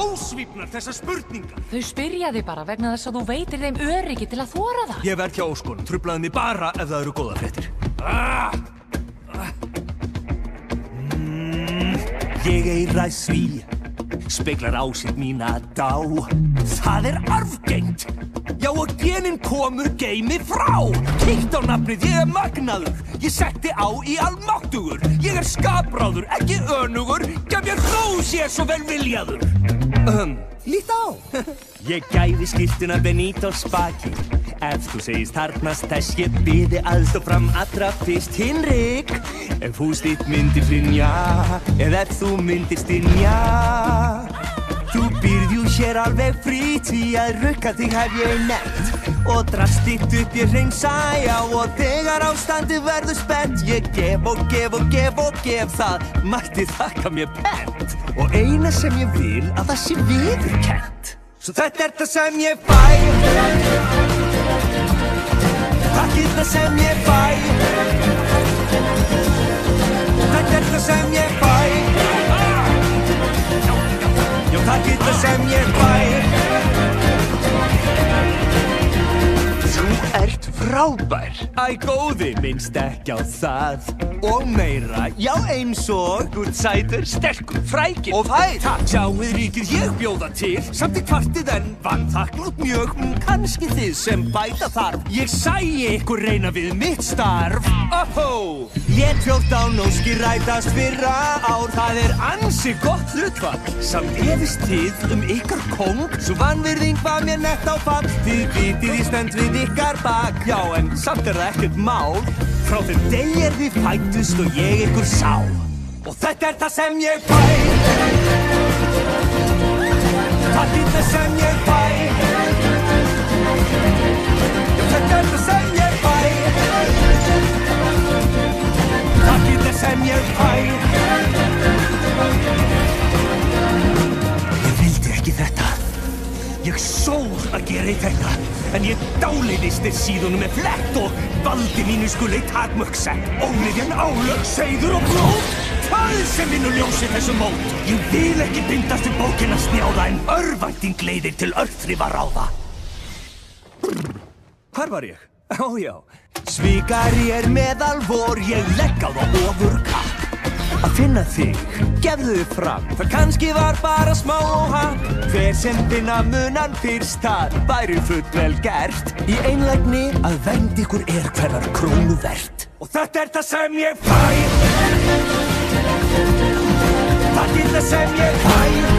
ósvífnar þessar spurningar? Þau spyrja þig bara vegna þess að þú veitir þeim öryggi til að þora það. Ég verð hjá óskonum, truflaði mig bara ef það eru góða fréttir. Ég eira því, speglar ásýnd mína dá. Það er arfgengt. Já, og genin komur geimi frá. Kíkt á nafnið, ég er magnaður. Ég setti á í almáttugur. Ég er skapráður, ekki önugur. Gaf mér hrós, ég er svo vel viljaður. Lít á. Ég gæfi skiltuna Benito Spaki. Ef þú segist harnast þess ég biði aðstoð fram allra fyrst. Hinrik, ef hús þitt myndir hrynja, eða ef þú myndir stynja. Þú býrð jú hér alveg frít, því að rukka þig hef ég nefnt. Og drast þitt upp ég hreinsa, já, og þegar ástandið verður spennt. Ég gef og gef og gef og gef, það mætti þakka mér pennt. Og eina sem ég vil að það sé viðurkennt. Svo þetta er það sem ég fæ. Takk er það sem ég fæ. Þetta er það sem ég fæ. Já, takk er það sem ég fæ. Þú ert frábær. Æ, góði, minnst ekki á það. Og meira, já, eins og þú ert sætur, sterkur, frækinn og fær. Takk, sjáið ríkið ég bjóða til. Samt í kvartið en vann þakklátt mjög. Kannski þið sem bæta þarf. Ég sæi ykkur reyna við mitt starf. Óhó, ég 14 óskir rætast fyrra ár. Það er ansi gott hlutfall. Samt efist þið ykkar kóng. Svo vanvirðing var mér nett á fall. Þið vitið ég stend við ykkar bak. Já, en samt er það ekkert mál. Frá þeim degi þið fættust og ég ykkur sá. Og þetta er það sem ég fæ. Takk er það sem ég fæ. Já, þetta er það sem ég fæ. Takk er það sem ég fæ. Ég vildi ekki þetta. Ég sór að gera í þetta, en ég dáleiðist þér síðunum með flett og valdi mínu skuli takmörk sett. Ólifjan, álög, seiður og blóð, hvað sem vinur ljósi þessu mót. Ég vil ekki bindast við bókina snjáða, en örvænting leiðir til örþrifaráða. Hvar var ég? Ó já. Svikari er meðal vor, ég legg á það ofurkapp. Að finna þig, gefðu þig fram. Það kannski var bara smá óhapp. Hver sem finna munan fyrst, það væri fullvel gert. Í einlægni að vernd ykkur er hverjar krónu vert. Og þetta er það sem ég fæ. Það er það sem ég fæ.